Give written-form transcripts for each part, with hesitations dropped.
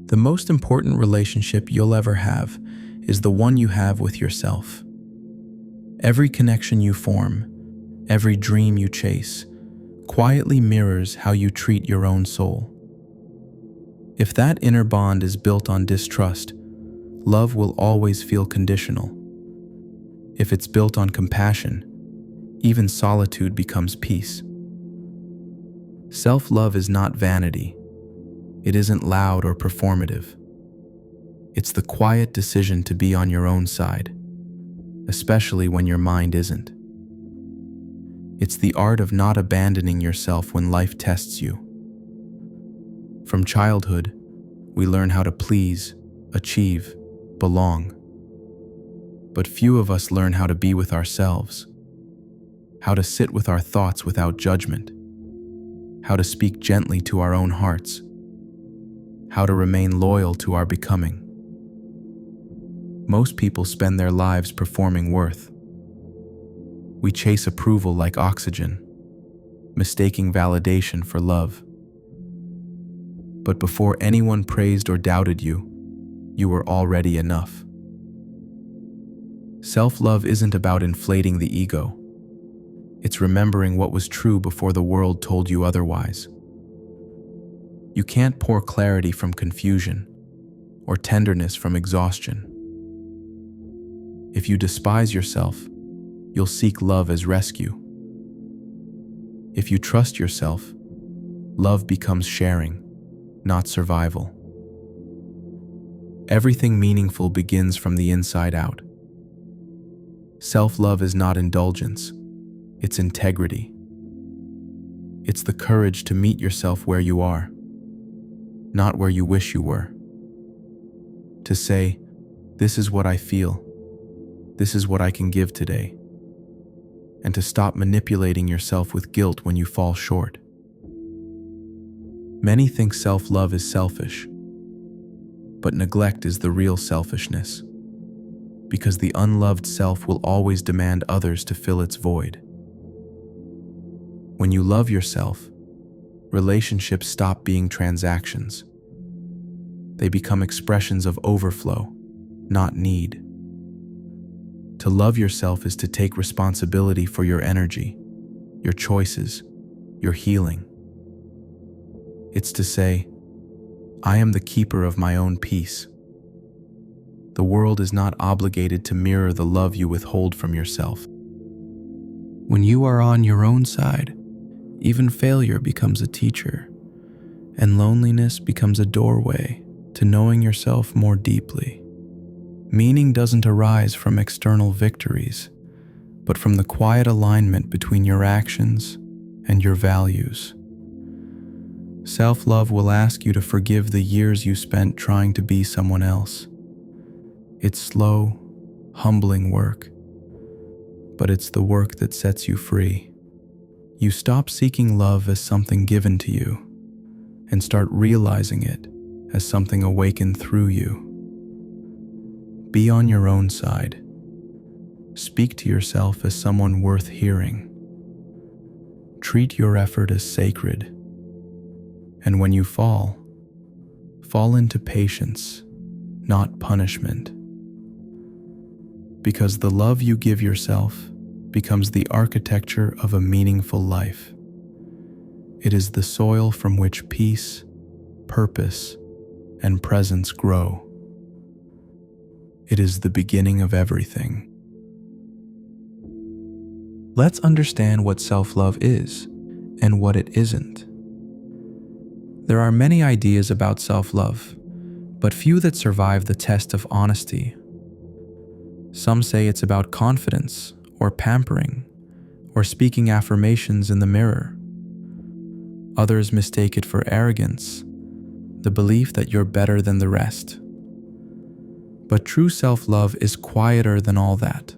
The most important relationship you'll ever have is the one you have with yourself. Every connection you form, every dream you chase, quietly mirrors how you treat your own soul. If that inner bond is built on distrust, love will always feel conditional. If it's built on compassion, even solitude becomes peace. Self-love is not vanity. It isn't loud or performative. It's the quiet decision to be on your own side, especially when your mind isn't. It's the art of not abandoning yourself when life tests you. From childhood, we learn how to please, achieve, belong. But few of us learn how to be with ourselves, how to sit with our thoughts without judgment, how to speak gently to our own hearts, how to remain loyal to our becoming. Most people spend their lives performing worth. We chase approval like oxygen, mistaking validation for love. But before anyone praised or doubted you, you were already enough. Self-love isn't about inflating the ego. It's remembering what was true before the world told you otherwise. You can't pour clarity from confusion or tenderness from exhaustion. If you despise yourself, you'll seek love as rescue. If you trust yourself, love becomes sharing, not survival. Everything meaningful begins from the inside out. Self-love is not indulgence, it's integrity. It's the courage to meet yourself where you are, not where you wish you were. To say, this is what I feel, this is what I can give today, and to stop manipulating yourself with guilt when you fall short. Many think self-love is selfish, but neglect is the real selfishness, because the unloved self will always demand others to fill its void. When you love yourself, relationships stop being transactions. They become expressions of overflow, not need. To love yourself is to take responsibility for your energy, your choices, your healing. It's to say, I am the keeper of my own peace. The world is not obligated to mirror the love you withhold from yourself. When you are on your own side, even failure becomes a teacher, and loneliness becomes a doorway to knowing yourself more deeply. Meaning doesn't arise from external victories, but from the quiet alignment between your actions and your values. Self-love will ask you to forgive the years you spent trying to be someone else. It's slow, humbling work, but it's the work that sets you free. You stop seeking love as something given to you and start realizing it as something awakened through you. Be on your own side. Speak to yourself as someone worth hearing. Treat your effort as sacred. And when you fall into patience, not punishment. Because the love you give yourself becomes the architecture of a meaningful life. It is the soil from which peace, purpose, and presence grow. It is the beginning of everything. Let's understand what self-love is and what it isn't. There are many ideas about self-love, but few that survive the test of honesty. Some say it's about confidence or pampering or speaking affirmations in the mirror. Others mistake it for arrogance, the belief that you're better than the rest. But true self-love is quieter than all that.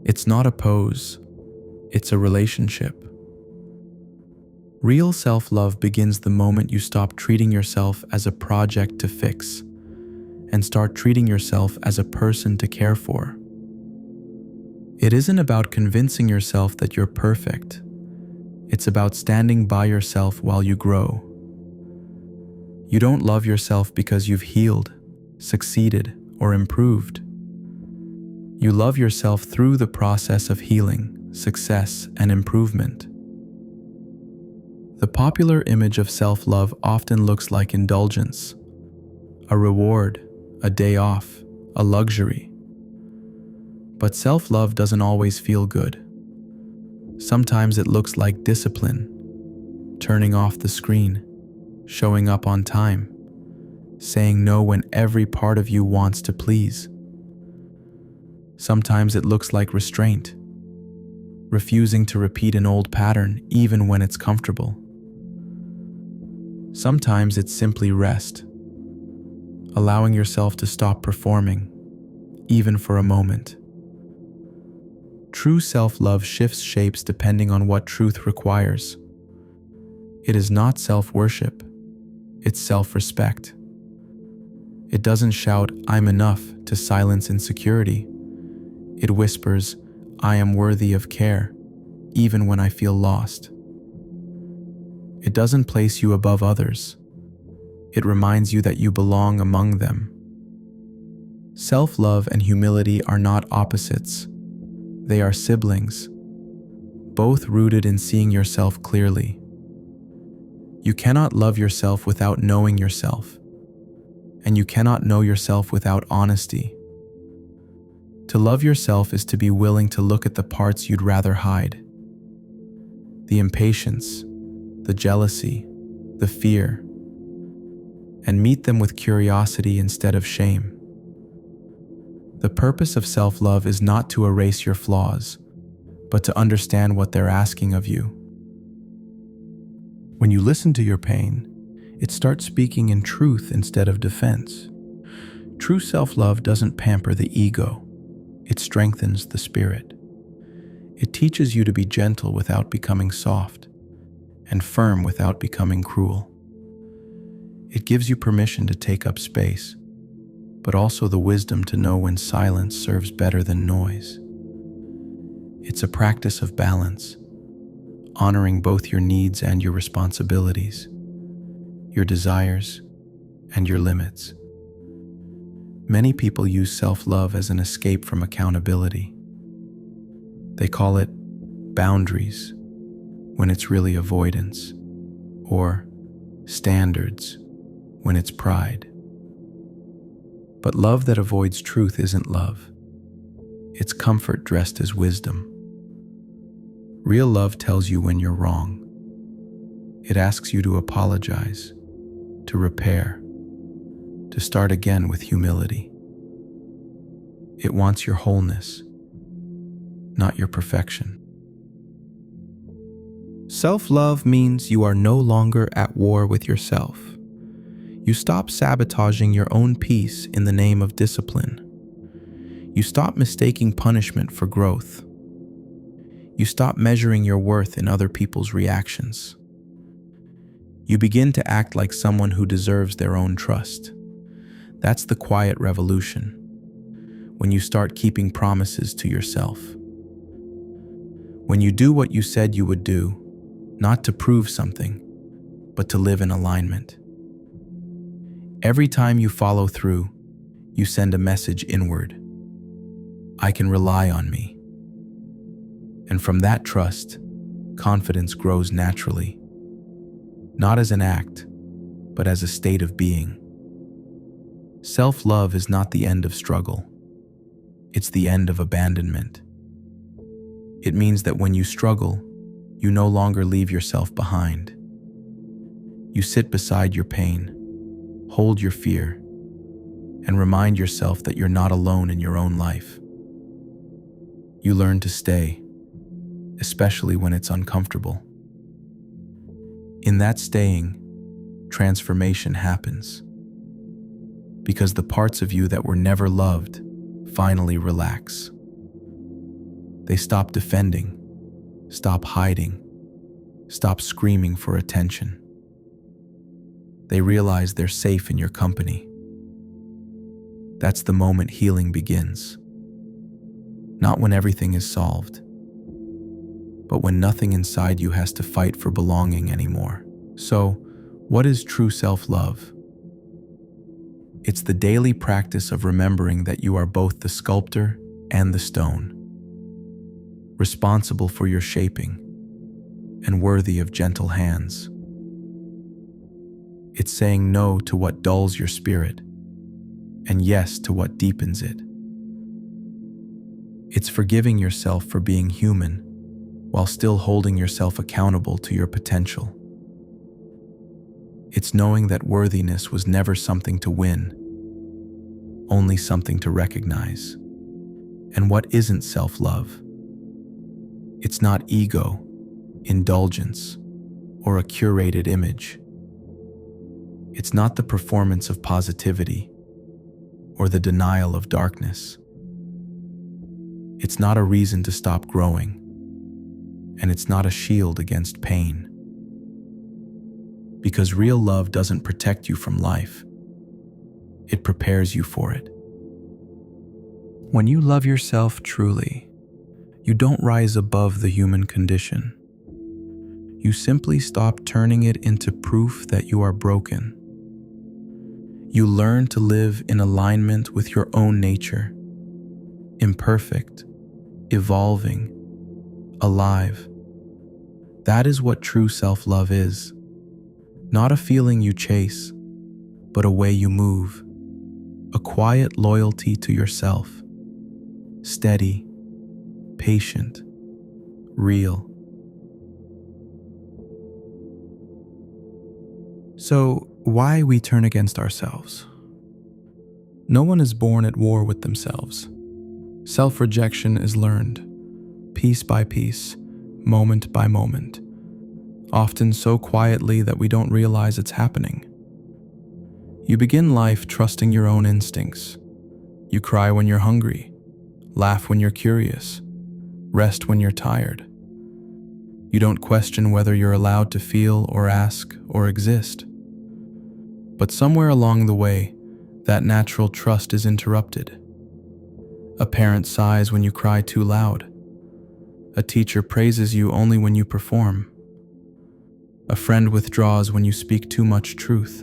It's not a pose, it's a relationship. Real self-love begins the moment you stop treating yourself as a project to fix and start treating yourself as a person to care for. It isn't about convincing yourself that you're perfect. It's about standing by yourself while you grow. You don't love yourself because you've healed, succeeded, or improved. You love yourself through the process of healing, success, and improvement. The popular image of self-love often looks like indulgence, a reward, a day off, a luxury. But self-love doesn't always feel good. Sometimes it looks like discipline, turning off the screen, showing up on time, saying no when every part of you wants to please. Sometimes it looks like restraint, refusing to repeat an old pattern even when it's comfortable. Sometimes it's simply rest, allowing yourself to stop performing, even for a moment. True self-love shifts shapes depending on what truth requires. It is not self-worship, it's self-respect. It doesn't shout, "I'm enough," to silence insecurity. It whispers, "I am worthy of care," even when I feel lost. It doesn't place you above others. It reminds you that you belong among them. Self-love and humility are not opposites. They are siblings, both rooted in seeing yourself clearly. You cannot love yourself without knowing yourself, and you cannot know yourself without honesty. To love yourself is to be willing to look at the parts you'd rather hide. The impatience, the jealousy, the fear, and meet them with curiosity instead of shame. The purpose of self-love is not to erase your flaws, but to understand what they're asking of you. When you listen to your pain, it starts speaking in truth instead of defense. True self-love doesn't pamper the ego, it strengthens the spirit. It teaches you to be gentle without becoming soft, and firm without becoming cruel. It gives you permission to take up space, but also the wisdom to know when silence serves better than noise. It's a practice of balance, honoring both your needs and your responsibilities, your desires and your limits. Many people use self-love as an escape from accountability. They call it boundaries when it's really avoidance, or standards when it's pride. But love that avoids truth isn't love. It's comfort dressed as wisdom. Real love tells you when you're wrong. It asks you to apologize, to repair, to start again with humility. It wants your wholeness, not your perfection. Self-love means you are no longer at war with yourself. You stop sabotaging your own peace in the name of discipline. You stop mistaking punishment for growth. You stop measuring your worth in other people's reactions. You begin to act like someone who deserves their own trust. That's the quiet revolution, when you start keeping promises to yourself. When you do what you said you would do, not to prove something, but to live in alignment. Every time you follow through, you send a message inward. I can rely on me. And from that trust, confidence grows naturally, not as an act, but as a state of being. Self-love is not the end of struggle. It's the end of abandonment. It means that when you struggle, you no longer leave yourself behind. You sit beside your pain, hold your fear, and remind yourself that you're not alone in your own life. You learn to stay, especially when it's uncomfortable. In that staying, transformation happens, because the parts of you that were never loved finally relax. They stop defending, stop hiding, stop screaming for attention. They realize they're safe in your company. That's the moment healing begins. Not when everything is solved, but when nothing inside you has to fight for belonging anymore. So, what is true self-love? It's the daily practice of remembering that you are both the sculptor and the stone, responsible for your shaping and worthy of gentle hands. It's saying no to what dulls your spirit and yes to what deepens it. It's forgiving yourself for being human while still holding yourself accountable to your potential. It's knowing that worthiness was never something to win, only something to recognize. And what isn't self-love? It's not ego, indulgence, or a curated image. It's not the performance of positivity or the denial of darkness. It's not a reason to stop growing, and it's not a shield against pain. Because real love doesn't protect you from life. It prepares you for it. When you love yourself truly, you don't rise above the human condition. You simply stop turning it into proof that you are broken. You learn to live in alignment with your own nature, imperfect, evolving, alive. That is what true self-love is. Not a feeling you chase, but a way you move. A quiet loyalty to yourself. Steady, patient, real. So, why we turn against ourselves? No one is born at war with themselves. Self-rejection is learned, piece by piece, moment by moment, often so quietly that we don't realize it's happening. You begin life trusting your own instincts. You cry when you're hungry, laugh when you're curious, rest when you're tired. You don't question whether you're allowed to feel or ask or exist. But somewhere along the way, that natural trust is interrupted. A parent sighs when you cry too loud. A teacher praises you only when you perform. A friend withdraws when you speak too much truth.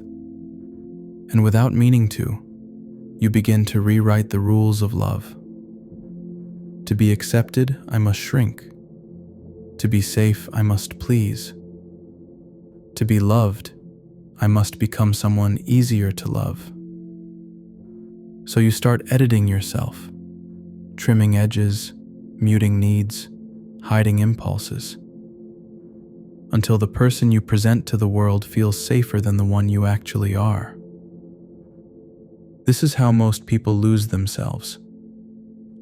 And without meaning to, you begin to rewrite the rules of love. To be accepted, I must shrink. To be safe, I must please. To be loved, I must become someone easier to love. So you start editing yourself, trimming edges, muting needs, hiding impulses, until the person you present to the world feels safer than the one you actually are. This is how most people lose themselves,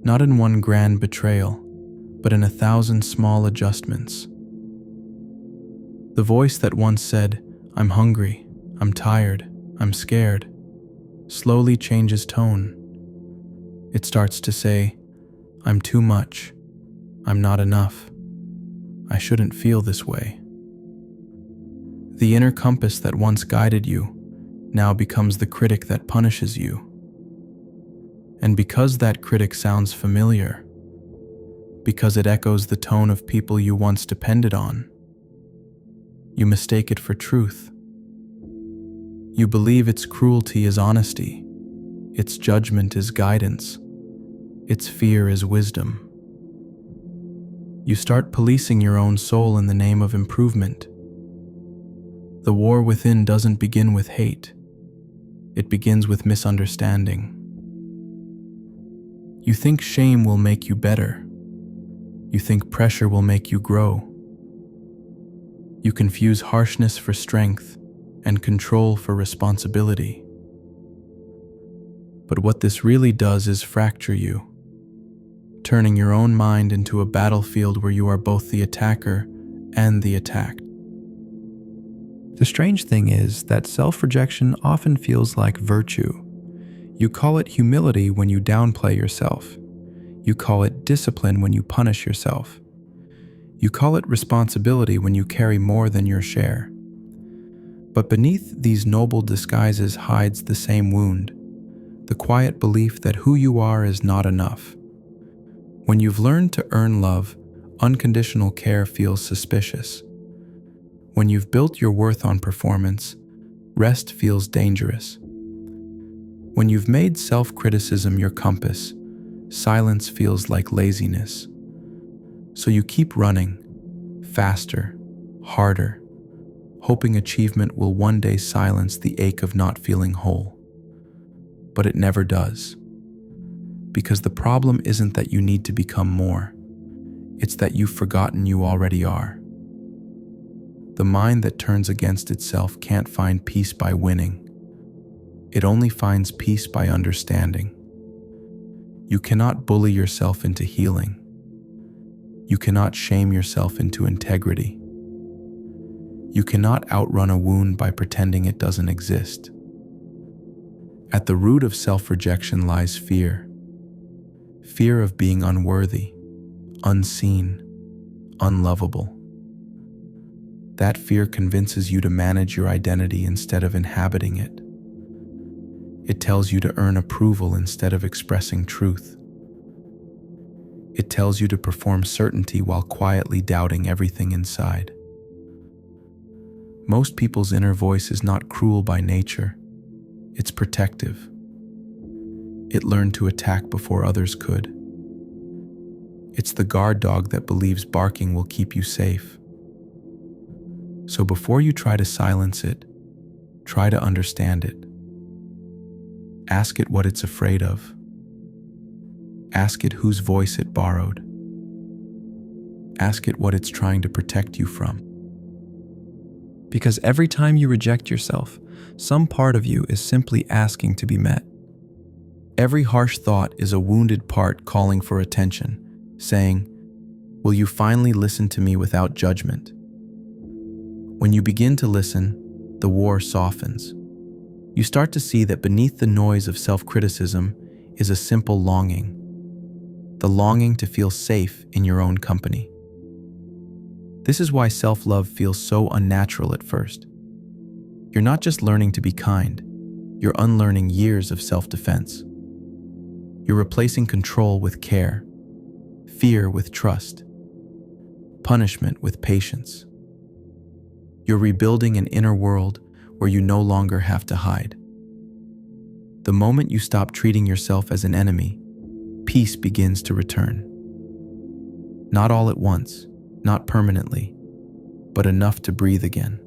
not in one grand betrayal, but in 1,000 small adjustments. The voice that once said, "I'm hungry, I'm tired, I'm scared," slowly changes tone. It starts to say, "I'm too much, I'm not enough, I shouldn't feel this way." The inner compass that once guided you now becomes the critic that punishes you. And because that critic sounds familiar, because it echoes the tone of people you once depended on, you mistake it for truth. You believe its cruelty is honesty, its judgment is guidance, its fear is wisdom. You start policing your own soul in the name of improvement. The war within doesn't begin with hate. It begins with misunderstanding. You think shame will make you better. You think pressure will make you grow. You confuse harshness for strength and control for responsibility. But what this really does is fracture you, turning your own mind into a battlefield where you are both the attacker and the attacked. The strange thing is that self-rejection often feels like virtue. You call it humility when you downplay yourself. You call it discipline when you punish yourself. You call it responsibility when you carry more than your share. But beneath these noble disguises hides the same wound, the quiet belief that who you are is not enough. When you've learned to earn love, unconditional care feels suspicious. When you've built your worth on performance, rest feels dangerous. When you've made self-criticism your compass, silence feels like laziness. So you keep running, faster, harder, hoping achievement will one day silence the ache of not feeling whole. But it never does. Because the problem isn't that you need to become more. It's that you've forgotten you already are. The mind that turns against itself can't find peace by winning. It only finds peace by understanding. You cannot bully yourself into healing. You cannot shame yourself into integrity. You cannot outrun a wound by pretending it doesn't exist. At the root of self-rejection lies fear. Fear of being unworthy, unseen, unlovable. That fear convinces you to manage your identity instead of inhabiting it. It tells you to earn approval instead of expressing truth. It tells you to perform certainty while quietly doubting everything inside. Most people's inner voice is not cruel by nature. It's protective. It learned to attack before others could. It's the guard dog that believes barking will keep you safe. So before you try to silence it, try to understand it. Ask it what it's afraid of. Ask it whose voice it borrowed. Ask it what it's trying to protect you from. Because every time you reject yourself, some part of you is simply asking to be met. Every harsh thought is a wounded part calling for attention, saying, "Will you finally listen to me without judgment?" When you begin to listen, the war softens. You start to see that beneath the noise of self-criticism is a simple longing, the longing to feel safe in your own company. This is why self-love feels so unnatural at first. You're not just learning to be kind, you're unlearning years of self-defense. You're replacing control with care, fear with trust, punishment with patience. You're rebuilding an inner world where you no longer have to hide. The moment you stop treating yourself as an enemy, peace begins to return. Not all at once, not permanently, but enough to breathe again.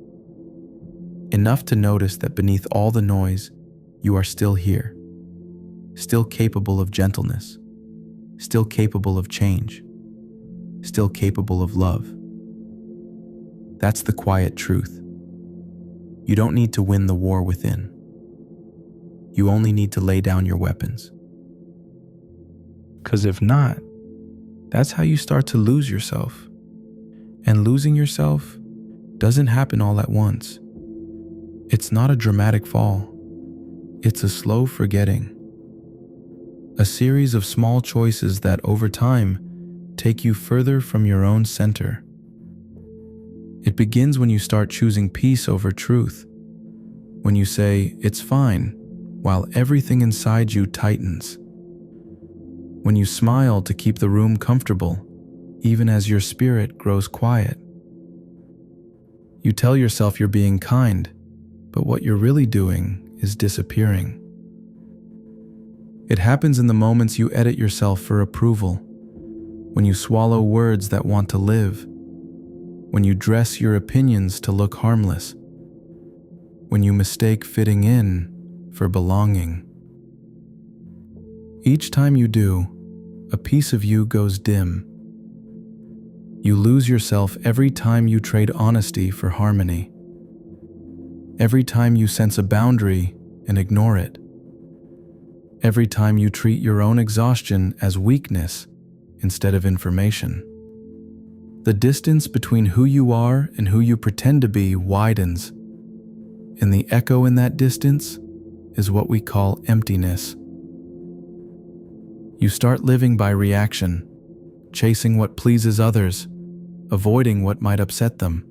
Enough to notice that beneath all the noise, you are still here, still capable of gentleness, still capable of change, still capable of love. That's the quiet truth. You don't need to win the war within. You only need to lay down your weapons. Because if not, that's how you start to lose yourself. And losing yourself doesn't happen all at once. It's not a dramatic fall. It's a slow forgetting. A series of small choices that over time take you further from your own center. It begins when you start choosing peace over truth. When you say, "It's fine," while everything inside you tightens. When you smile to keep the room comfortable, even as your spirit grows quiet. You tell yourself you're being kind, but what you're really doing is disappearing. It happens in the moments you edit yourself for approval, when you swallow words that want to live, when you dress your opinions to look harmless, when you mistake fitting in for belonging. Each time you do, a piece of you goes dim. You lose yourself every time you trade honesty for harmony. Every time you sense a boundary and ignore it. Every time you treat your own exhaustion as weakness instead of information. The distance between who you are and who you pretend to be widens, and the echo in that distance is what we call emptiness. You start living by reaction, chasing what pleases others, avoiding what might upset them.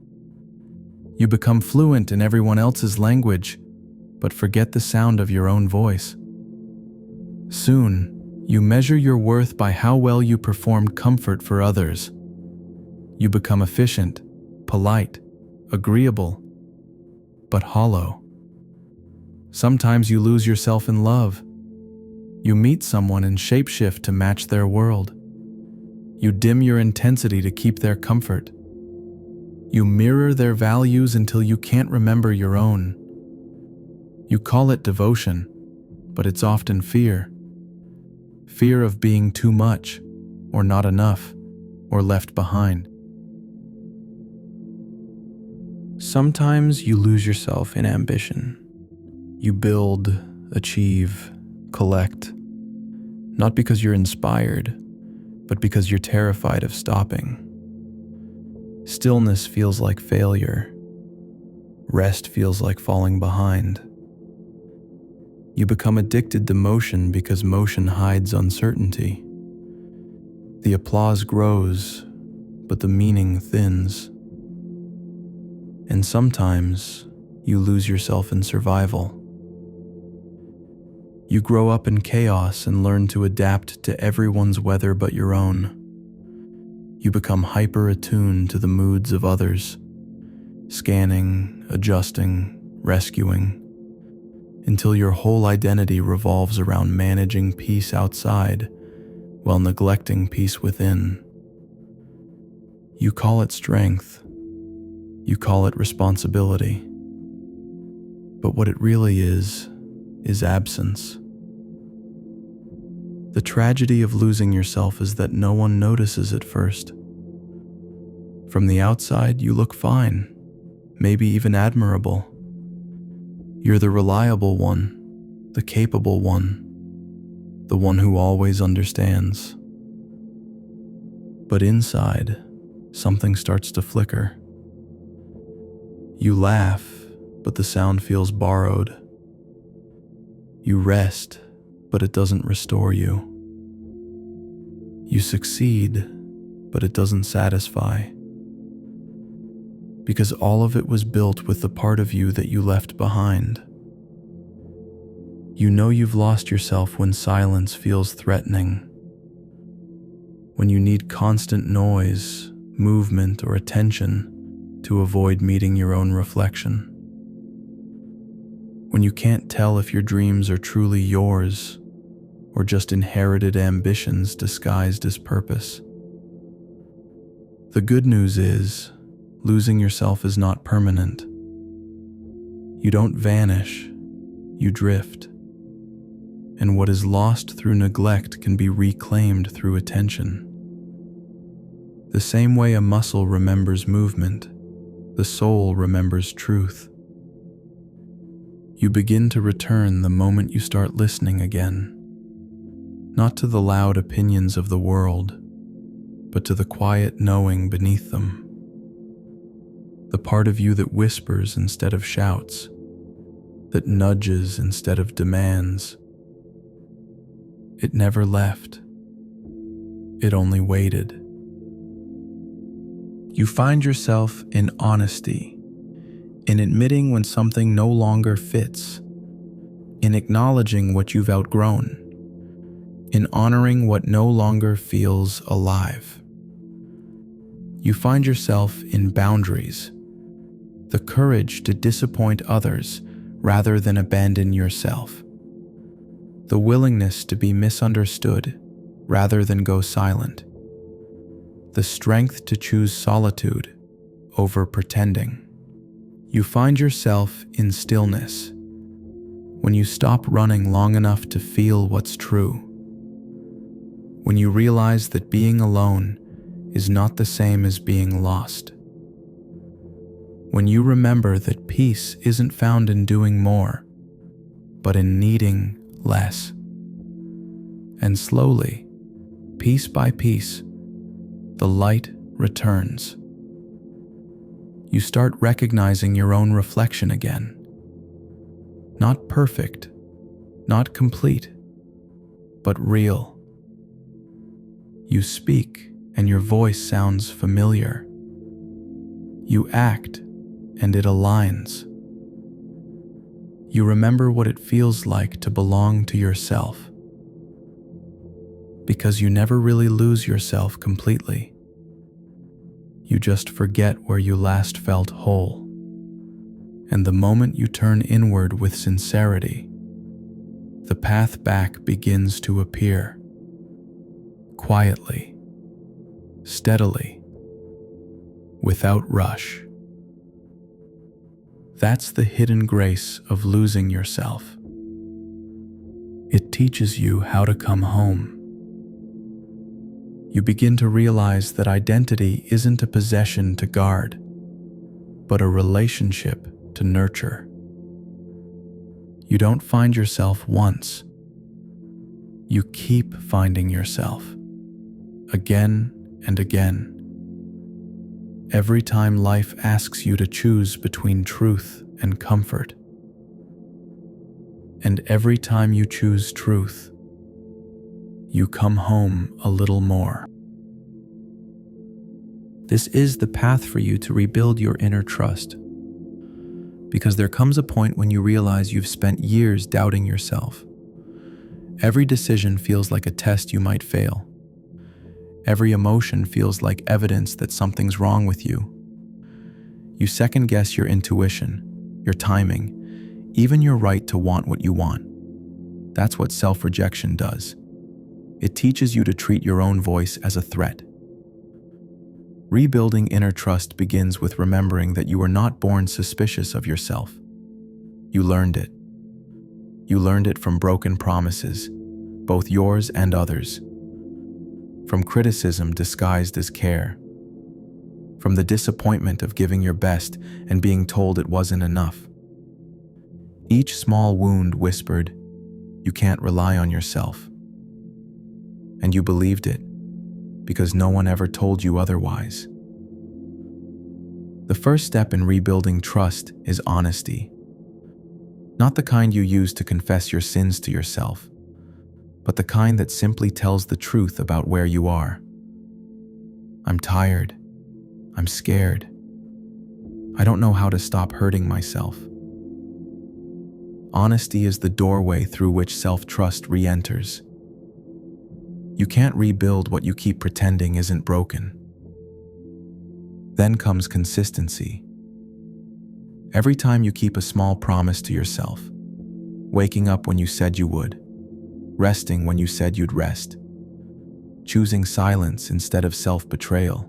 You become fluent in everyone else's language, but forget the sound of your own voice. Soon, you measure your worth by how well you perform comfort for others. You become efficient, polite, agreeable, but hollow. Sometimes you lose yourself in love, You meet someone and shapeshift to match their world. You dim your intensity to keep their comfort. You mirror their values until you can't remember your own. You call it devotion, but it's often fear. Fear of being too much, or not enough, or left behind. Sometimes you lose yourself in ambition. You build, achieve, collect, not because you're inspired, but because you're terrified of stopping. Stillness feels like failure. Rest feels like falling behind. You become addicted to motion because motion hides uncertainty. The applause grows, but the meaning thins. And sometimes you lose yourself in survival. You grow up in chaos and learn to adapt to everyone's weather but your own. You become hyper-attuned to the moods of others, scanning, adjusting, rescuing, until your whole identity revolves around managing peace outside while neglecting peace within. You call it strength. You call it responsibility. But what it really is absence. The tragedy of losing yourself is that no one notices at first. From the outside, you look fine, maybe even admirable. You're the reliable one, the capable one, the one who always understands. But inside, something starts to flicker. You laugh, but the sound feels borrowed. You rest, but it doesn't restore you. You succeed, but it doesn't satisfy. Because all of it was built with the part of you that you left behind. You know you've lost yourself when silence feels threatening. When you need constant noise, movement, or attention to avoid meeting your own reflection. When you can't tell if your dreams are truly yours or just inherited ambitions disguised as purpose. The good news is, losing yourself is not permanent. You don't vanish, you drift. And what is lost through neglect can be reclaimed through attention. The same way a muscle remembers movement, the soul remembers truth. You begin to return the moment you start listening again, not to the loud opinions of the world, but to the quiet knowing beneath them. The part of you that whispers instead of shouts, that nudges instead of demands. It never left. It only waited. You find yourself in honesty, in admitting when something no longer fits, in acknowledging what you've outgrown, in honoring what no longer feels alive. You find yourself in boundaries, the courage to disappoint others rather than abandon yourself, the willingness to be misunderstood rather than go silent, the strength to choose solitude over pretending. You find yourself in stillness, when you stop running long enough to feel what's true, when you realize that being alone is not the same as being lost, when you remember that peace isn't found in doing more, but in needing less. And slowly, piece by piece, the light returns. You start recognizing your own reflection again. Not perfect, not complete, but real. You speak and your voice sounds familiar. You act and it aligns. You remember what it feels like to belong to yourself. Because you never really lose yourself completely. You just forget where you last felt whole. And the moment you turn inward with sincerity, the path back begins to appear. Quietly, steadily, without rush. That's the hidden grace of losing yourself. It teaches you how to come home. You begin to realize that identity isn't a possession to guard, but a relationship to nurture. You don't find yourself once. You keep finding yourself, again and again. Every time life asks you to choose between truth and comfort. And every time you choose truth, you come home a little more. This is the path for you to rebuild your inner trust, because there comes a point when you realize you've spent years doubting yourself. Every decision feels like a test you might fail. Every emotion feels like evidence that something's wrong with you. You second-guess your intuition, your timing, even your right to want what you want. That's what self-rejection does. It teaches you to treat your own voice as a threat. Rebuilding inner trust begins with remembering that you were not born suspicious of yourself. You learned it. You learned it from broken promises, both yours and others. From criticism disguised as care. From the disappointment of giving your best and being told it wasn't enough. Each small wound whispered, "You can't rely on yourself." And you believed it, because no one ever told you otherwise. The first step in rebuilding trust is honesty. Not the kind you use to confess your sins to yourself, but the kind that simply tells the truth about where you are. I'm tired. I'm scared. I don't know how to stop hurting myself. Honesty is the doorway through which self-trust re-enters. You can't rebuild what you keep pretending isn't broken. Then comes consistency. Every time you keep a small promise to yourself, waking up when you said you would, resting when you said you'd rest, choosing silence instead of self-betrayal,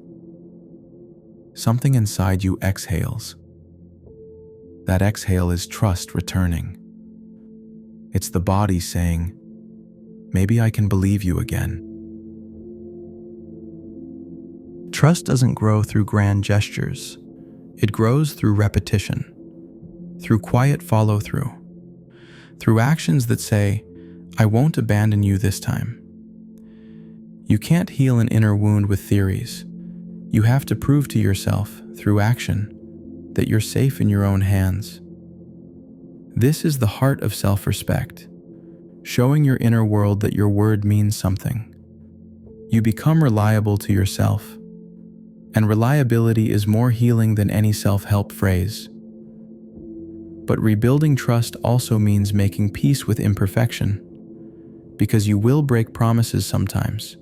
something inside you exhales. That exhale is trust returning. It's the body saying, "Maybe I can believe you again." Trust doesn't grow through grand gestures. It grows through repetition, through quiet follow-through, through actions that say, "I won't abandon you this time." You can't heal an inner wound with theories. You have to prove to yourself, through action, that you're safe in your own hands. This is the heart of self-respect, showing your inner world that your word means something. You become reliable to yourself, and reliability is more healing than any self-help phrase. But rebuilding trust also means making peace with imperfection, because you will break promises sometimes.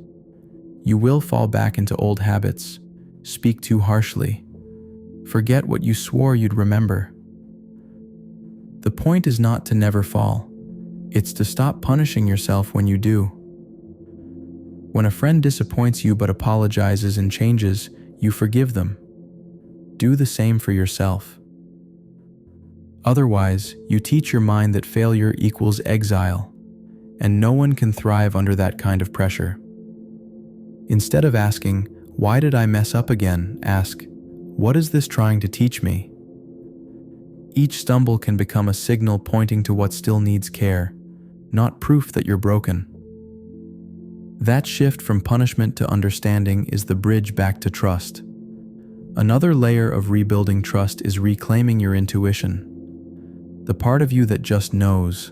You will fall back into old habits, speak too harshly, forget what you swore you'd remember. The point is not to never fall. It's to stop punishing yourself when you do. When a friend disappoints you but apologizes and changes, you forgive them. Do the same for yourself. Otherwise, you teach your mind that failure equals exile, and no one can thrive under that kind of pressure. Instead of asking, "Why did I mess up again?" ask, "What is this trying to teach me?" Each stumble can become a signal pointing to what still needs care, not proof that you're broken. That shift from punishment to understanding is the bridge back to trust. Another layer of rebuilding trust is reclaiming your intuition. The part of you that just knows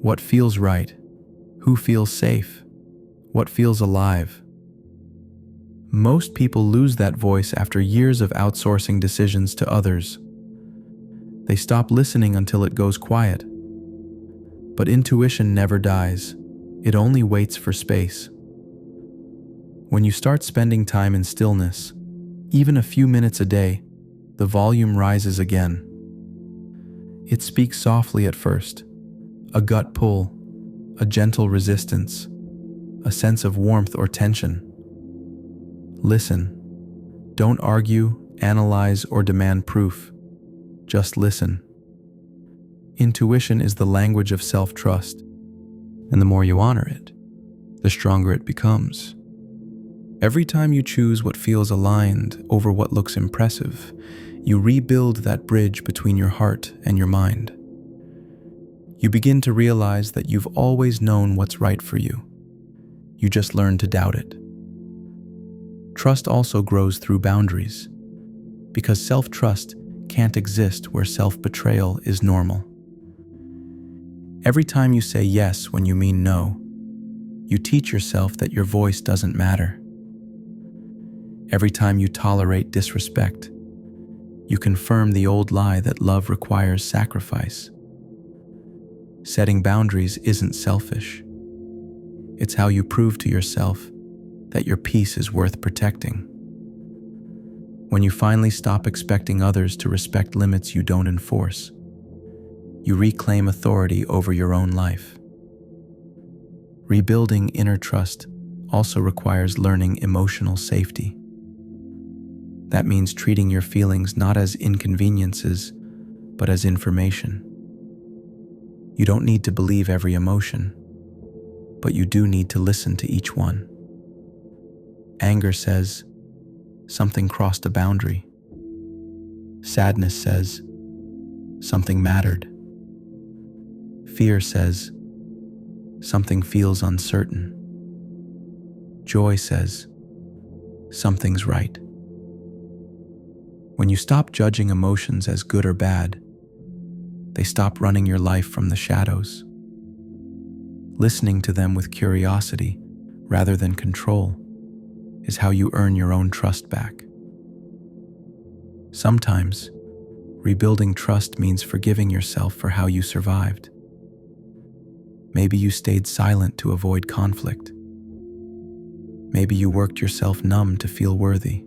what feels right, who feels safe, what feels alive. Most people lose that voice after years of outsourcing decisions to others. They stop listening until it goes quiet. But intuition never dies. It only waits for space. When you start spending time in stillness, even a few minutes a day, the volume rises again. It speaks softly at first, a gut pull, a gentle resistance, a sense of warmth or tension. Listen. Don't argue, analyze, or demand proof. Just listen. Intuition is the language of self-trust, and the more you honor it, the stronger it becomes. Every time you choose what feels aligned over what looks impressive, you rebuild that bridge between your heart and your mind. You begin to realize that you've always known what's right for you. You just learn to doubt it. Trust also grows through boundaries, because self-trust can't exist where self-betrayal is normal. Every time you say yes when you mean no, you teach yourself that your voice doesn't matter. Every time you tolerate disrespect, you confirm the old lie that love requires sacrifice. Setting boundaries isn't selfish. It's how you prove to yourself that your peace is worth protecting. When you finally stop expecting others to respect limits you don't enforce, you reclaim authority over your own life. Rebuilding inner trust also requires learning emotional safety. That means treating your feelings not as inconveniences, but as information. You don't need to believe every emotion, but you do need to listen to each one. Anger says, something crossed a boundary. Sadness says, something mattered. Fear says, something feels uncertain. Joy says, something's right. When you stop judging emotions as good or bad, they stop running your life from the shadows. Listening to them with curiosity rather than control is how you earn your own trust back. Sometimes, rebuilding trust means forgiving yourself for how you survived. Maybe you stayed silent to avoid conflict. Maybe you worked yourself numb to feel worthy.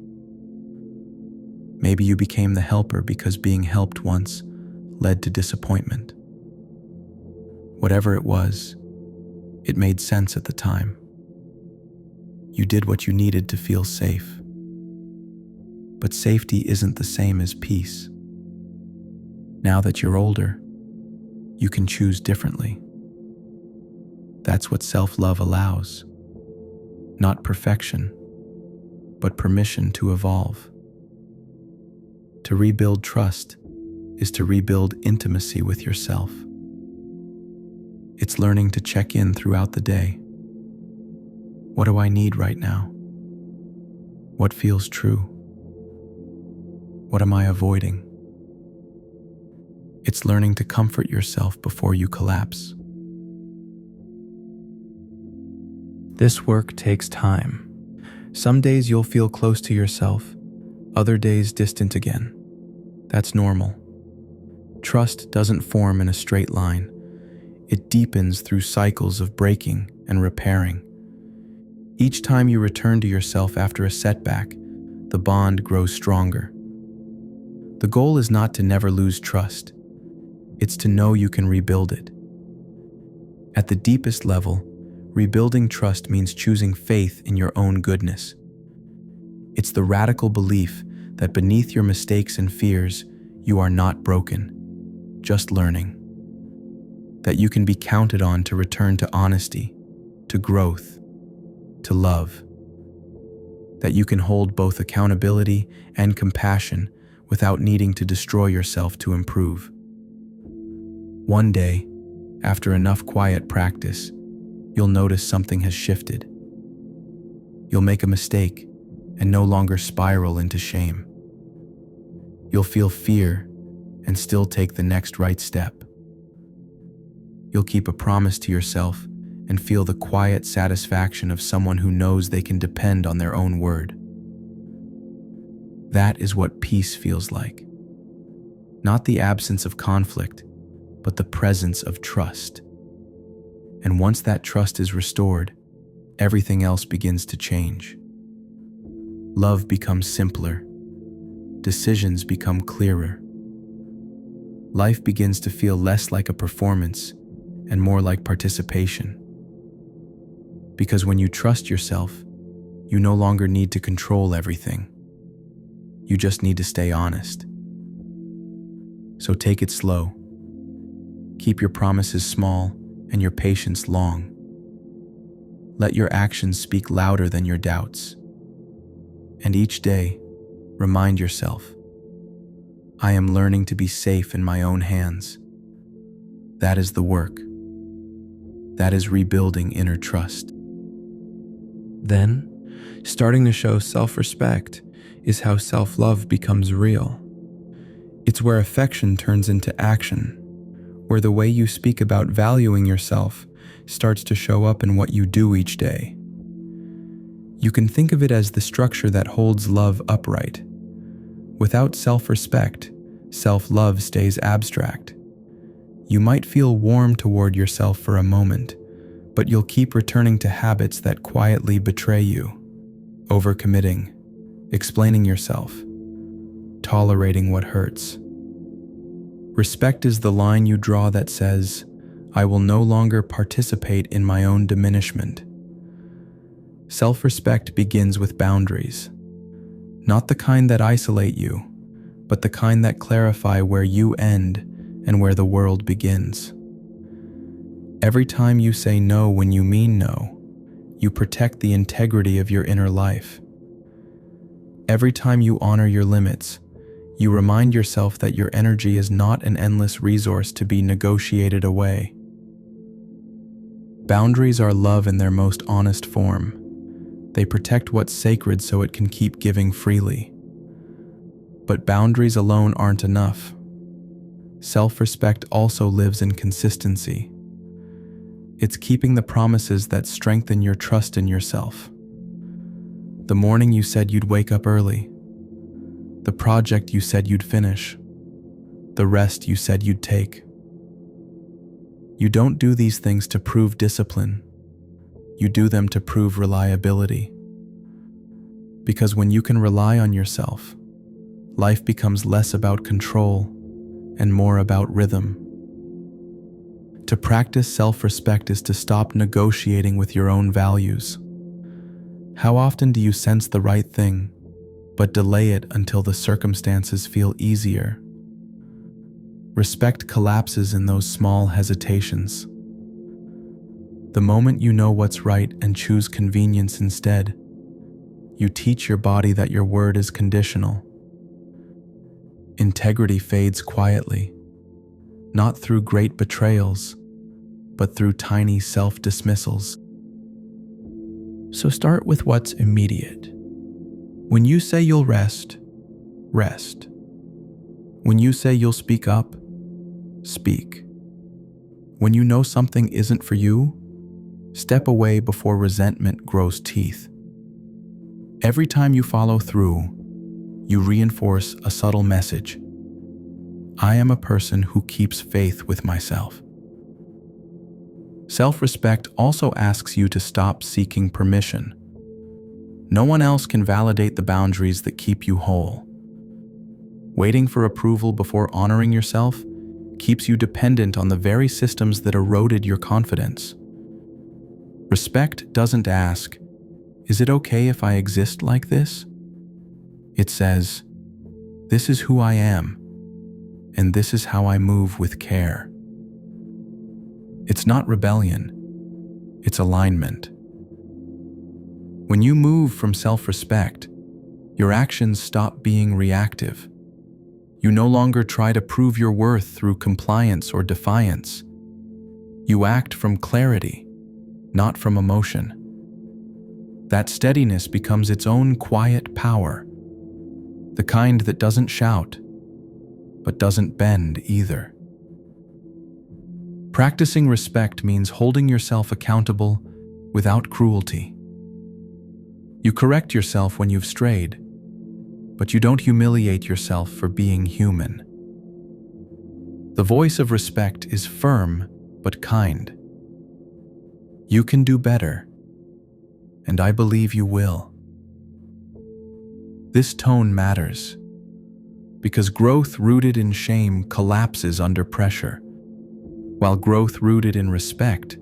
Maybe you became the helper because being helped once led to disappointment. Whatever it was, it made sense at the time. You did what you needed to feel safe. But safety isn't the same as peace. Now that you're older, you can choose differently. That's what self-love allows. Not perfection, but permission to evolve. To rebuild trust is to rebuild intimacy with yourself. It's learning to check in throughout the day. What do I need right now? What feels true? What am I avoiding? It's learning to comfort yourself before you collapse. This work takes time. Some days you'll feel close to yourself, other days distant again. That's normal. Trust doesn't form in a straight line. It deepens through cycles of breaking and repairing. Each time you return to yourself after a setback, the bond grows stronger. The goal is not to never lose trust. It's to know you can rebuild it. At the deepest level, rebuilding trust means choosing faith in your own goodness. It's the radical belief that beneath your mistakes and fears, you are not broken, just learning. That you can be counted on to return to honesty, to growth, to love. That you can hold both accountability and compassion without needing to destroy yourself to improve. One day, after enough quiet practice, you'll notice something has shifted. You'll make a mistake and no longer spiral into shame. You'll feel fear and still take the next right step. You'll keep a promise to yourself and feel the quiet satisfaction of someone who knows they can depend on their own word. That is what peace feels like. Not the absence of conflict, but the presence of trust. And once that trust is restored, everything else begins to change. Love becomes simpler. Decisions become clearer. Life begins to feel less like a performance and more like participation. Because when you trust yourself, you no longer need to control everything. You just need to stay honest. So take it slow. Keep your promises small and your patience long. Let your actions speak louder than your doubts. And each day, remind yourself, I am learning to be safe in my own hands. That is the work. That is rebuilding inner trust. Then, starting to show self-respect is how self-love becomes real. It's where affection turns into action, where the way you speak about valuing yourself starts to show up in what you do each day. You can think of it as the structure that holds love upright. Without self-respect, self-love stays abstract. You might feel warm toward yourself for a moment, but you'll keep returning to habits that quietly betray you. Overcommitting, explaining yourself, tolerating what hurts. Respect is the line you draw that says, I will no longer participate in my own diminishment. Self-respect begins with boundaries, not the kind that isolate you, but the kind that clarify where you end and where the world begins. Every time you say no when you mean no, you protect the integrity of your inner life. Every time you honor your limits, you remind yourself that your energy is not an endless resource to be negotiated away. Boundaries are love in their most honest form. They protect what's sacred so it can keep giving freely. But boundaries alone aren't enough. Self-respect also lives in consistency. It's keeping the promises that strengthen your trust in yourself. The morning you said you'd wake up early. The project you said you'd finish. The rest you said you'd take. You don't do these things to prove discipline. You do them to prove reliability. Because when you can rely on yourself, life becomes less about control and more about rhythm. To practice self-respect is to stop negotiating with your own values. How often do you sense the right thing, but delay it until the circumstances feel easier? Respect collapses in those small hesitations. The moment you know what's right and choose convenience instead, you teach your body that your word is conditional. Integrity fades quietly, not through great betrayals, but through tiny self-dismissals. So start with what's immediate. When you say you'll rest, rest. When you say you'll speak up, speak. When you know something isn't for you, step away before resentment grows teeth. Every time you follow through, you reinforce a subtle message. I am a person who keeps faith with myself. Self-respect also asks you to stop seeking permission. No one else can validate the boundaries that keep you whole. Waiting for approval before honoring yourself keeps you dependent on the very systems that eroded your confidence. Respect doesn't ask, is it okay if I exist like this? It says, this is who I am, and this is how I move with care. It's not rebellion, it's alignment. When you move from self-respect, your actions stop being reactive. You no longer try to prove your worth through compliance or defiance. You act from clarity, not from emotion. That steadiness becomes its own quiet power, the kind that doesn't shout, but doesn't bend either. Practicing respect means holding yourself accountable without cruelty. You correct yourself when you've strayed, but you don't humiliate yourself for being human. The voice of respect is firm but kind. You can do better, and I believe you will. This tone matters, because growth rooted in shame collapses under pressure. while growth rooted in respect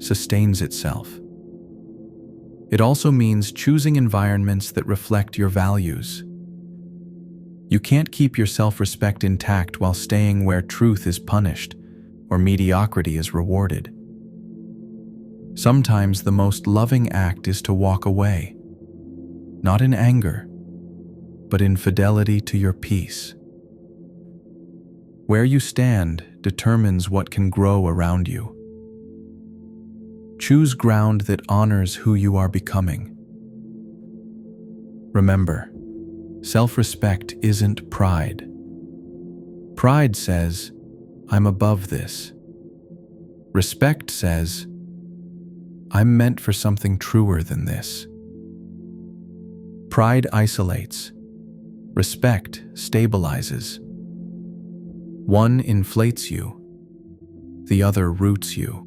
sustains itself. It also means choosing environments that reflect your values. You can't keep your self-respect intact while staying where truth is punished or mediocrity is rewarded. Sometimes the most loving act is to walk away, not in anger, but in fidelity to your peace. Where you stand determines what can grow around you. Choose ground that honors who you are becoming. Remember, self-respect isn't pride. Pride says, "I'm above this." Respect says, "I'm meant for something truer than this." Pride isolates. Respect stabilizes. One inflates you, the other roots you.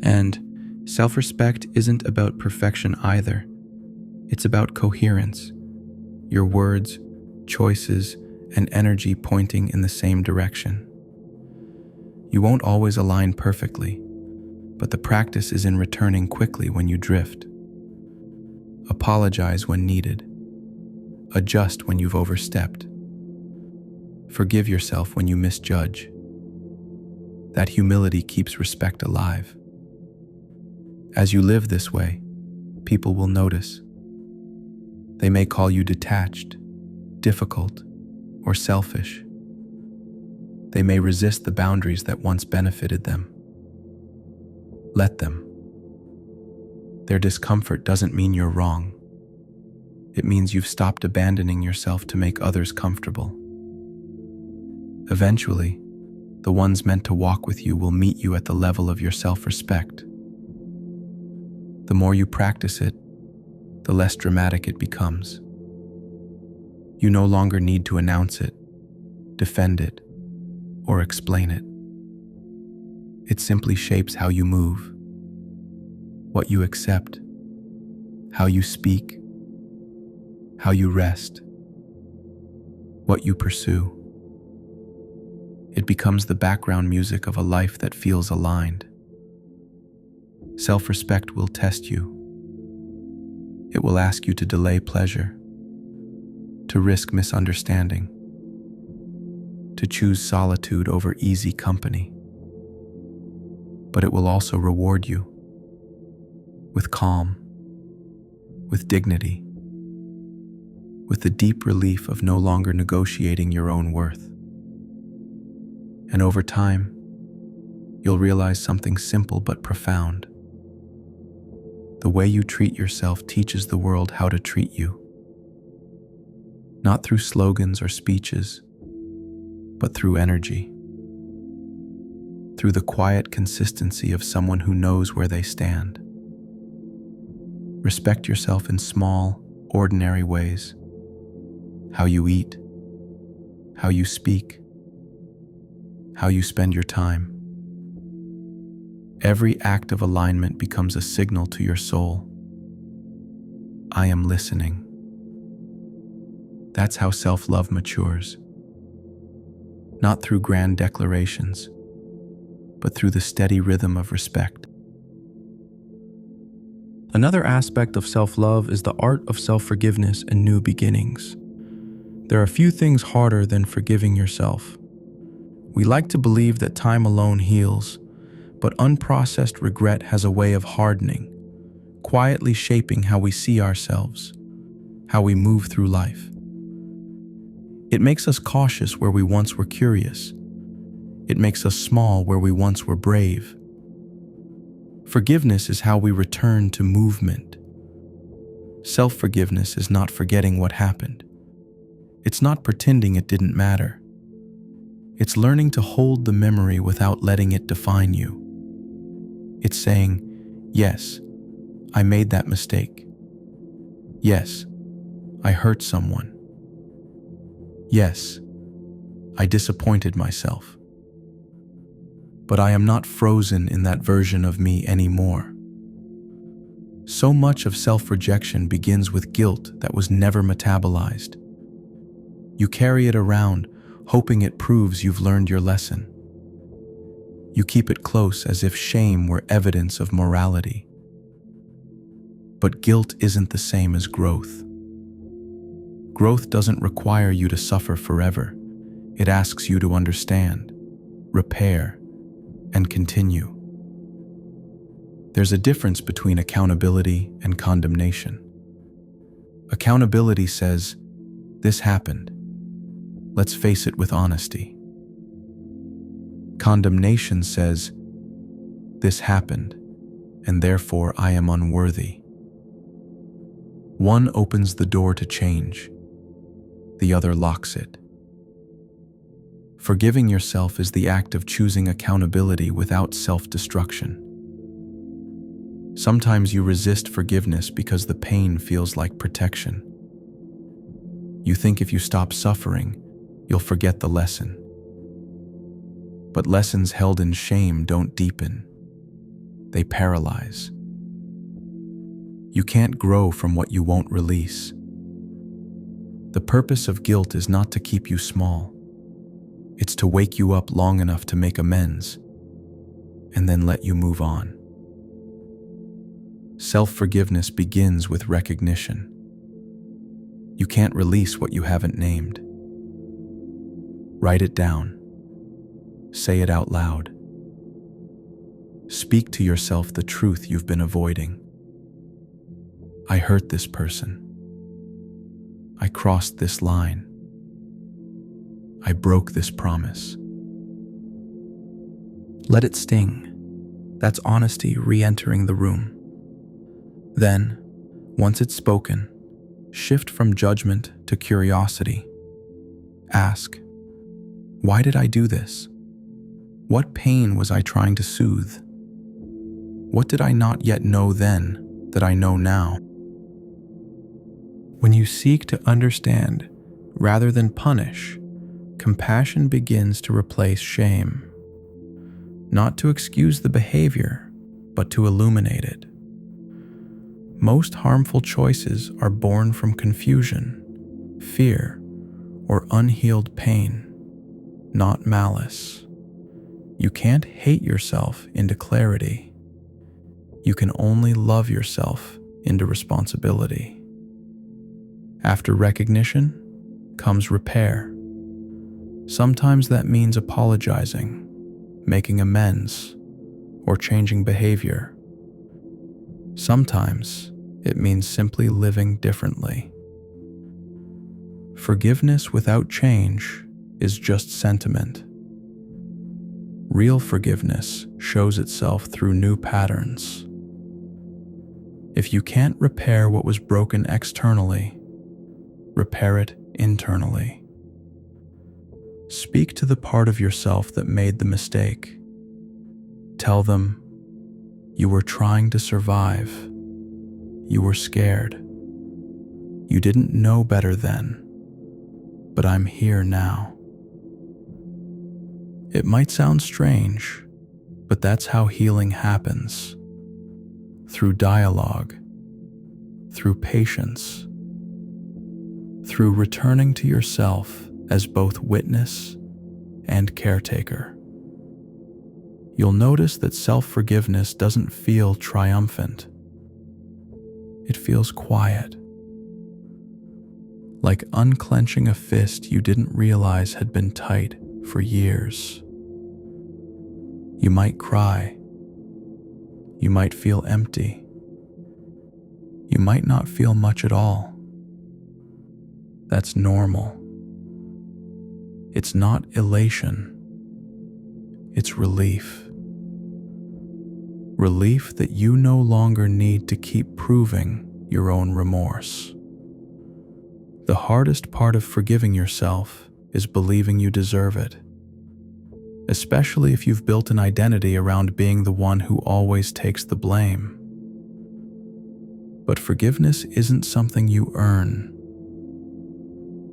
And self-respect isn't about perfection either. It's about coherence. Your words, choices, and energy pointing in the same direction. You won't always align perfectly, but the practice is in returning quickly when you drift. Apologize when needed. Adjust when you've overstepped. Forgive yourself when you misjudge. That humility keeps respect alive. As you live this way, people will notice. They may call you detached, difficult, or selfish. They may resist the boundaries that once benefited them. Let them. Their discomfort doesn't mean you're wrong. It means you've stopped abandoning yourself to make others comfortable. Eventually, the ones meant to walk with you will meet you at the level of your self-respect. The more you practice it, the less dramatic it becomes. You no longer need to announce it, defend it, or explain it. It simply shapes how you move, what you accept, how you speak, how you rest, what you pursue. It becomes the background music of a life that feels aligned. Self-respect will test you. It will ask you to delay pleasure, to risk misunderstanding, to choose solitude over easy company. But it will also reward you with calm, with dignity, with the deep relief of no longer negotiating your own worth. And over time, you'll realize something simple but profound. The way you treat yourself teaches the world how to treat you. Not through slogans or speeches, but through energy. Through the quiet consistency of someone who knows where they stand. Respect yourself in small, ordinary ways. How you eat, how you speak, how you spend your time. Every act of alignment becomes a signal to your soul. I am listening. That's how self-love matures. Not through grand declarations, but through the steady rhythm of respect. Another aspect of self-love is the art of self-forgiveness and new beginnings. There are few things harder than forgiving yourself. We like to believe that time alone heals, but unprocessed regret has a way of hardening, quietly shaping how we see ourselves, how we move through life. It makes us cautious where we once were curious. It makes us small where we once were brave. Forgiveness is how we return to movement. Self-forgiveness is not forgetting what happened. It's not pretending it didn't matter. It's learning to hold the memory without letting it define you. It's saying, yes, I made that mistake. Yes, I hurt someone. Yes, I disappointed myself. But I am not frozen in that version of me anymore. So much of self-rejection begins with guilt that was never metabolized. You carry it around, hoping it proves you've learned your lesson. You keep it close as if shame were evidence of morality. But guilt isn't the same as growth. Growth doesn't require you to suffer forever. It asks you to understand, repair, and continue. There's a difference between accountability and condemnation. Accountability says, "This happened. Let's face it with honesty." Condemnation says, "This happened, and therefore I am unworthy." One opens the door to change, the other locks it. Forgiving yourself is the act of choosing accountability without self-destruction. Sometimes you resist forgiveness because the pain feels like protection. You think if you stop suffering, you'll forget the lesson. But lessons held in shame don't deepen. They paralyze. You can't grow from what you won't release. The purpose of guilt is not to keep you small. It's to wake you up long enough to make amends, and then let you move on. Self-forgiveness begins with recognition. You can't release what you haven't named. Write it down. Say it out loud. Speak to yourself the truth you've been avoiding. I hurt this person. I crossed this line. I broke this promise. Let it sting. That's honesty re-entering the room. Then, once it's spoken, shift from judgment to curiosity. Ask, why did I do this? What pain was I trying to soothe? What did I not yet know then that I know now? When you seek to understand rather than punish, compassion begins to replace shame. Not to excuse the behavior, but to illuminate it. Most harmful choices are born from confusion, fear, or unhealed pain, not malice. You can't hate yourself into clarity. You can only love yourself into responsibility. After recognition comes repair. Sometimes that means apologizing, making amends, or changing behavior. Sometimes it means simply living differently. Forgiveness without change is just sentiment. Real forgiveness shows itself through new patterns. If you can't repair what was broken externally, repair it internally. Speak to the part of yourself that made the mistake. Tell them, you were trying to survive. You were scared. You didn't know better then, but I'm here now. It might sound strange, but that's how healing happens. Through dialogue, through patience, through returning to yourself as both witness and caretaker. You'll notice that self-forgiveness doesn't feel triumphant. It feels quiet, like unclenching a fist you didn't realize had been tight for years. You might cry. You might feel empty. You might not feel much at all. That's normal. It's not elation. It's relief. Relief that you no longer need to keep proving your own remorse. The hardest part of forgiving yourself is believing you deserve it, especially if you've built an identity around being the one who always takes the blame. But forgiveness isn't something you earn.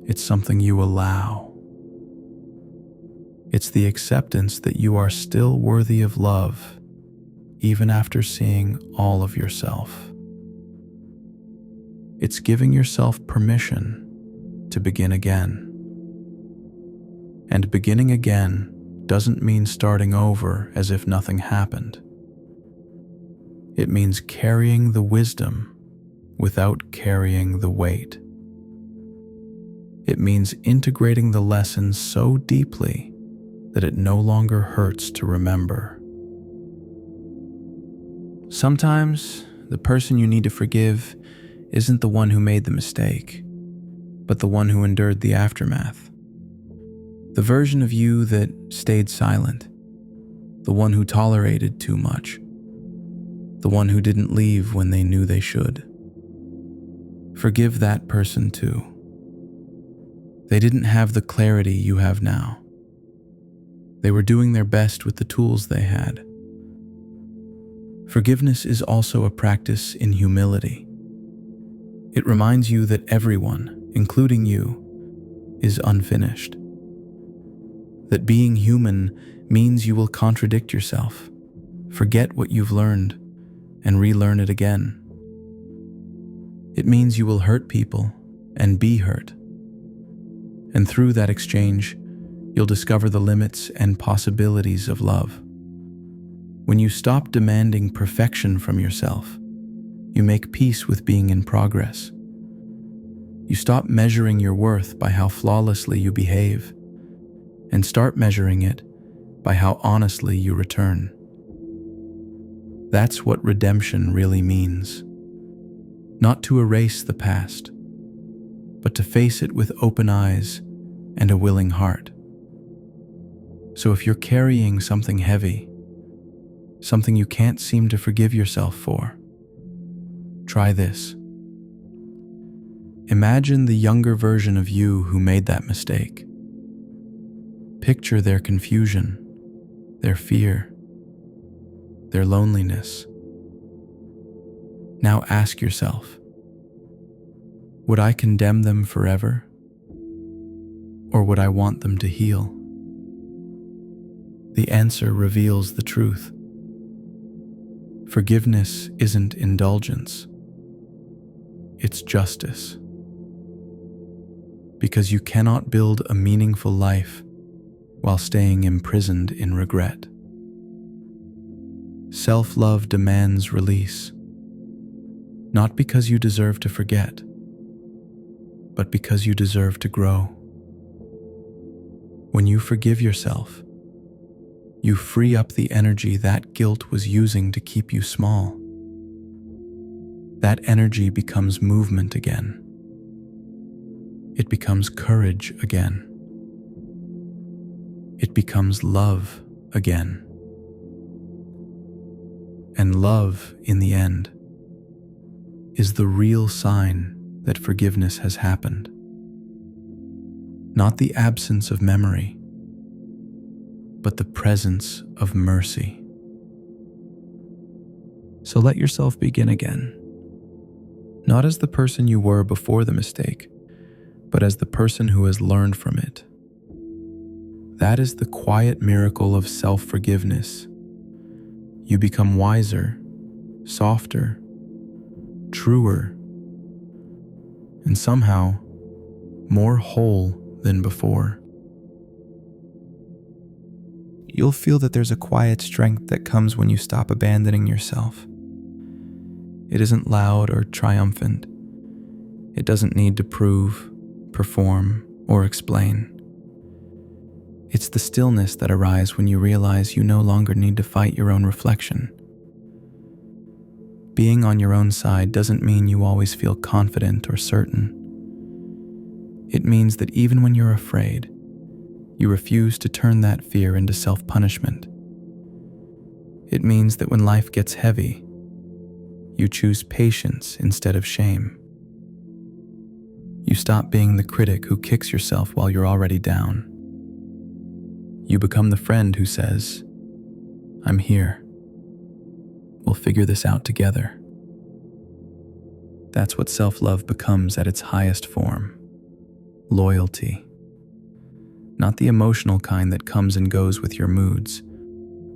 It's something you allow. It's the acceptance that you are still worthy of love, even after seeing all of yourself. It's giving yourself permission to begin again. And beginning again doesn't mean starting over as if nothing happened. It means carrying the wisdom without carrying the weight. It means integrating the lessons so deeply that it no longer hurts to remember. Sometimes the person you need to forgive isn't the one who made the mistake, but the one who endured the aftermath. The version of you that stayed silent, the one who tolerated too much, the one who didn't leave when they knew they should. Forgive that person too. They didn't have the clarity you have now. They were doing their best with the tools they had. Forgiveness is also a practice in humility. It reminds you that everyone, including you, is unfinished. That being human means you will contradict yourself, forget what you've learned, and relearn it again. It means you will hurt people and be hurt. And through that exchange, you'll discover the limits and possibilities of love. When you stop demanding perfection from yourself, you make peace with being in progress. You stop measuring your worth by how flawlessly you behave, and start measuring it by how honestly you return. That's what redemption really means. Not to erase the past, but to face it with open eyes and a willing heart. So if you're carrying something heavy, something you can't seem to forgive yourself for, try this. Imagine the younger version of you who made that mistake. Picture their confusion, their fear, their loneliness. Now ask yourself, would I condemn them forever? Or would I want them to heal? The answer reveals the truth. Forgiveness isn't indulgence. It's justice. Because you cannot build a meaningful life while staying imprisoned in regret. Self-love demands release, not because you deserve to forget, but because you deserve to grow. When you forgive yourself, you free up the energy that guilt was using to keep you small. That energy becomes movement again. It becomes courage again. It becomes love again. And love, in the end, is the real sign that forgiveness has happened. Not the absence of memory, but the presence of mercy. So let yourself begin again, not as the person you were before the mistake, but as the person who has learned from it. That is the quiet miracle of self-forgiveness. You become wiser, softer, truer, and somehow more whole than before. You'll feel that there's a quiet strength that comes when you stop abandoning yourself. It isn't loud or triumphant. It doesn't need to prove, perform, or explain. It's the stillness that arises when you realize you no longer need to fight your own reflection. Being on your own side doesn't mean you always feel confident or certain. It means that even when you're afraid, you refuse to turn that fear into self-punishment. It means that when life gets heavy, you choose patience instead of shame. You stop being the critic who kicks yourself while you're already down. You become the friend who says, "I'm here. We'll figure this out together." That's what self-love becomes at its highest form. Loyalty. Not the emotional kind that comes and goes with your moods,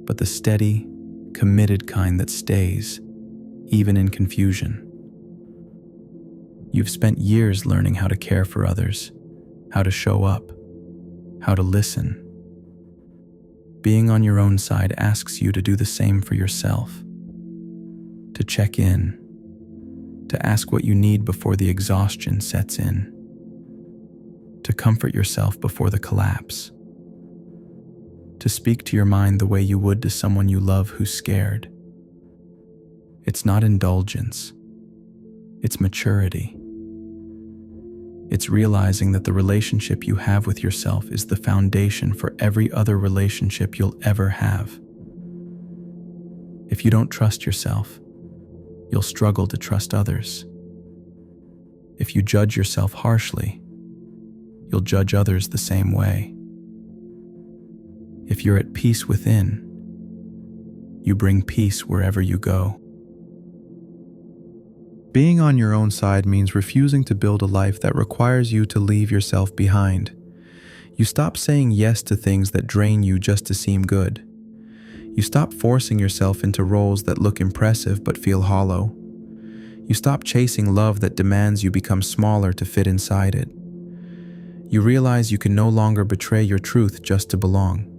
but the steady, committed kind that stays, even in confusion. You've spent years learning how to care for others, how to show up, how to listen. Being on your own side asks you to do the same for yourself, to check in, to ask what you need before the exhaustion sets in, to comfort yourself before the collapse, to speak to your mind the way you would to someone you love who's scared. It's not indulgence, it's maturity. It's realizing that the relationship you have with yourself is the foundation for every other relationship you'll ever have. If you don't trust yourself, you'll struggle to trust others. If you judge yourself harshly, you'll judge others the same way. If you're at peace within, you bring peace wherever you go. Being on your own side means refusing to build a life that requires you to leave yourself behind. You stop saying yes to things that drain you just to seem good. You stop forcing yourself into roles that look impressive but feel hollow. You stop chasing love that demands you become smaller to fit inside it. You realize you can no longer betray your truth just to belong.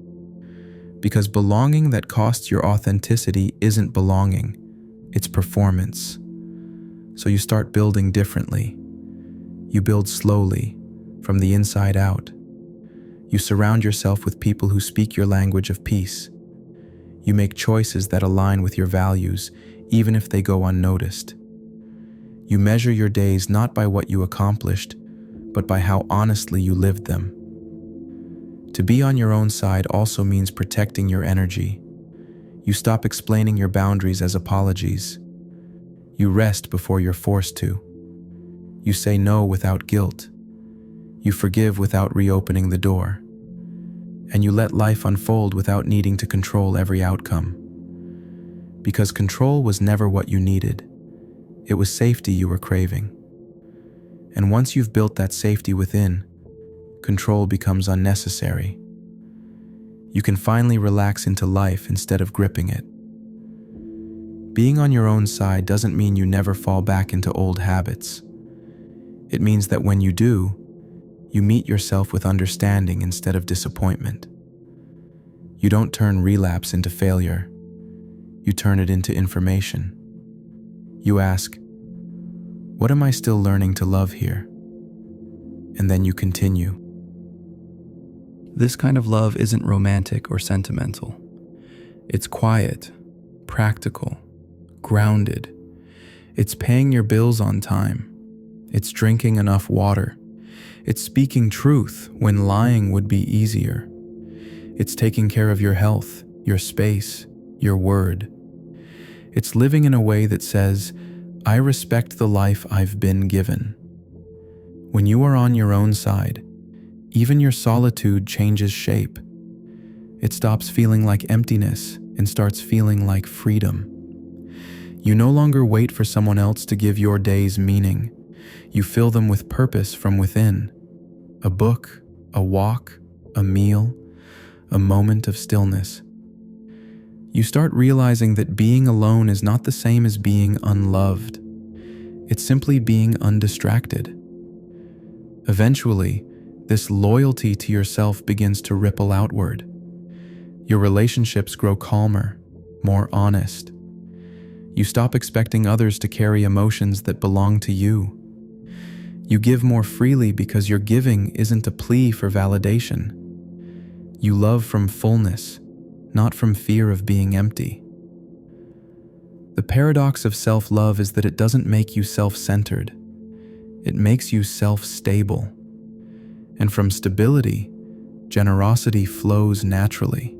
Because belonging that costs your authenticity isn't belonging, it's performance. So you start building differently. You build slowly, from the inside out. You surround yourself with people who speak your language of peace. You make choices that align with your values, even if they go unnoticed. You measure your days not by what you accomplished, but by how honestly you lived them. To be on your own side also means protecting your energy. You stop explaining your boundaries as apologies. You rest before you're forced to. You say no without guilt. You forgive without reopening the door. And you let life unfold without needing to control every outcome. Because control was never what you needed. It was safety you were craving. And once you've built that safety within, control becomes unnecessary. You can finally relax into life instead of gripping it. Being on your own side doesn't mean you never fall back into old habits. It means that when you do, you meet yourself with understanding instead of disappointment. You don't turn relapse into failure. You turn it into information. You ask, what am I still learning to love here? And then you continue. This kind of love isn't romantic or sentimental. It's quiet, practical, grounded. It's paying your bills on time. It's drinking enough water. It's speaking truth when lying would be easier. It's taking care of your health, your space, your word. It's living in a way that says, I respect the life I've been given. When you are on your own side, even your solitude changes shape. It stops feeling like emptiness and starts feeling like freedom. You no longer wait for someone else to give your days meaning. You fill them with purpose from within. A book, a walk, a meal, a moment of stillness. You start realizing that being alone is not the same as being unloved. It's simply being undistracted. Eventually, this loyalty to yourself begins to ripple outward. Your relationships grow calmer, more honest. You stop expecting others to carry emotions that belong to you. You give more freely because your giving isn't a plea for validation. You love from fullness, not from fear of being empty. The paradox of self-love is that it doesn't make you self-centered. It makes you self-stable. And from stability, generosity flows naturally.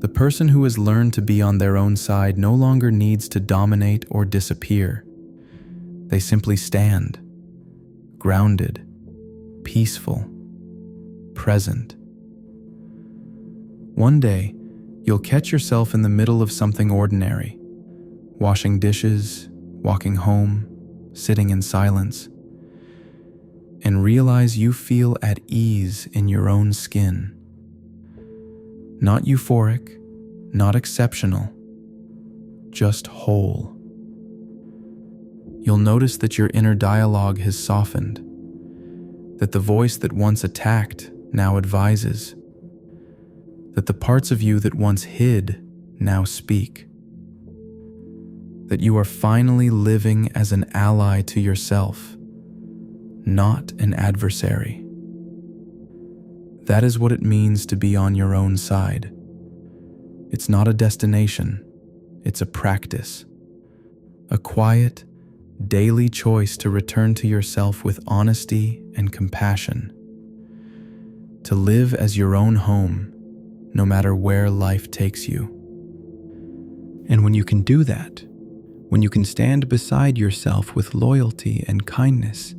The person who has learned to be on their own side no longer needs to dominate or disappear. They simply stand, grounded, peaceful, present. One day, you'll catch yourself in the middle of something ordinary, washing dishes, walking home, sitting in silence, and realize you feel at ease in your own skin. Not euphoric, not exceptional, just whole. You'll notice that your inner dialogue has softened, that the voice that once attacked now advises, that the parts of you that once hid now speak, that you are finally living as an ally to yourself, not an adversary. That is what it means to be on your own side. It's not a destination, it's a practice, a quiet, daily choice to return to yourself with honesty and compassion, to live as your own home, no matter where life takes you. And when you can do that, when you can stand beside yourself with loyalty and kindness,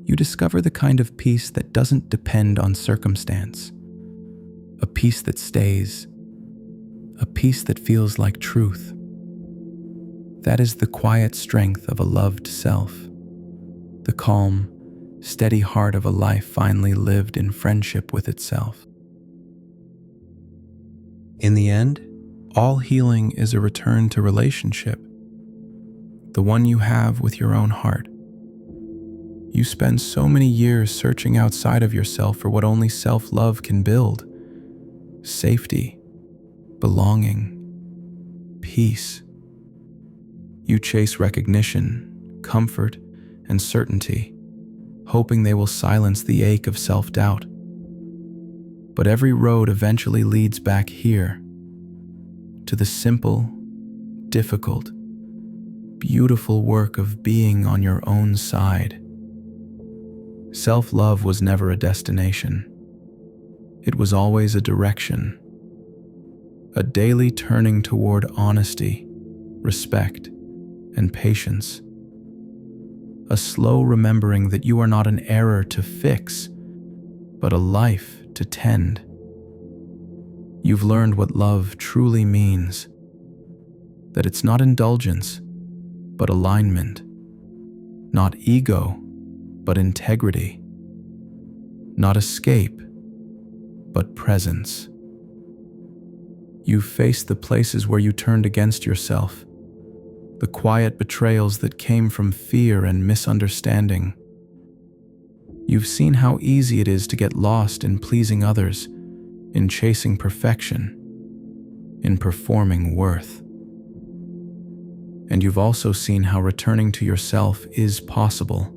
you discover the kind of peace that doesn't depend on circumstance, a peace that stays, a peace that feels like truth. That is the quiet strength of a loved self, the calm, steady heart of a life finally lived in friendship with itself. In the end, all healing is a return to relationship, the one you have with your own heart. You spend so many years searching outside of yourself for what only self-love can build: safety, belonging, peace. You chase recognition, comfort, and certainty, hoping they will silence the ache of self-doubt. But every road eventually leads back here, to the simple, difficult, beautiful work of being on your own side. Self-love was never a destination. It was always a direction, a daily turning toward honesty, respect, and patience, a slow remembering that you are not an error to fix, but a life to tend. You've learned what love truly means, that it's not indulgence, but alignment, not ego, but integrity, not escape, but presence. You've faced the places where you turned against yourself, the quiet betrayals that came from fear and misunderstanding. You've seen how easy it is to get lost in pleasing others, in chasing perfection, in performing worth. And you've also seen how returning to yourself is possible,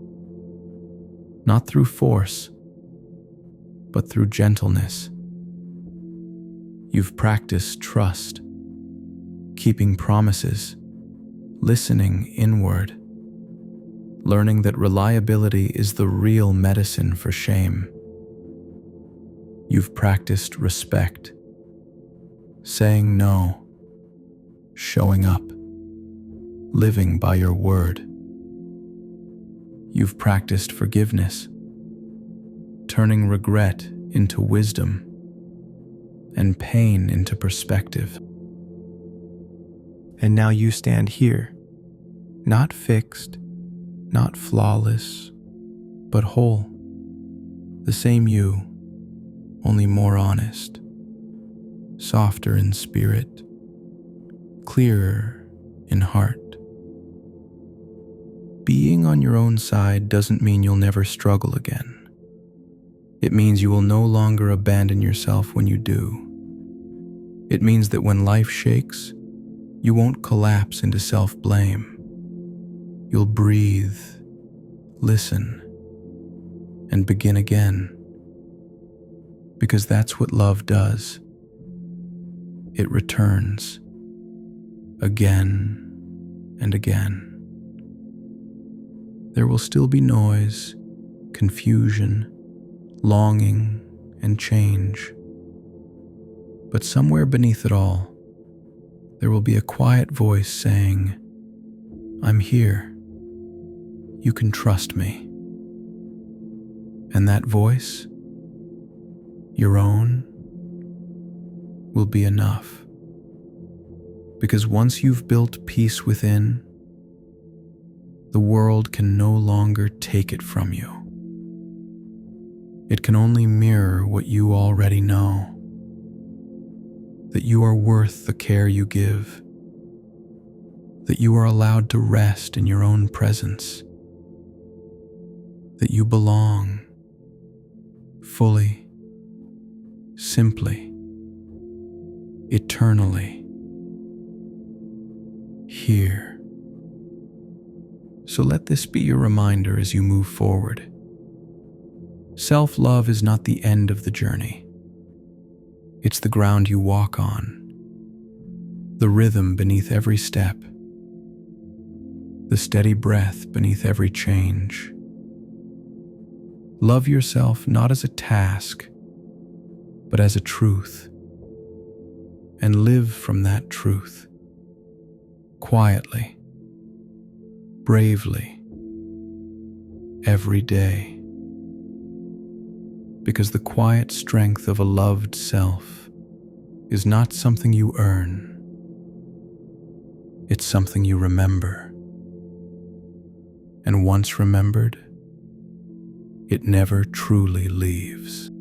not through force, but through gentleness. You've practiced trust, keeping promises, listening inward, learning that reliability is the real medicine for shame. You've practiced respect, saying no, showing up, living by your word. You've practiced forgiveness, turning regret into wisdom and pain into perspective. And now you stand here, not fixed, not flawless, but whole. The same you, only more honest, softer in spirit, clearer in heart. Being on your own side doesn't mean you'll never struggle again. It means you will no longer abandon yourself when you do. It means that when life shakes, you won't collapse into self-blame. You'll breathe, listen, and begin again. Because that's what love does. It returns, again and again. There will still be noise, confusion, longing, and change. But somewhere beneath it all, there will be a quiet voice saying, "I'm here. You can trust me." And that voice, your own, will be enough. Because once you've built peace within, the world can no longer take it from you. It can only mirror what you already know. That you are worth the care you give. That you are allowed to rest in your own presence. That you belong fully, simply, eternally, here. So let this be your reminder as you move forward. Self-love is not the end of the journey. It's the ground you walk on, the rhythm beneath every step, the steady breath beneath every change. Love yourself not as a task, but as a truth, and live from that truth, quietly, bravely, every day. Because the quiet strength of a loved self is not something you earn. It's something you remember. And once remembered, it never truly leaves.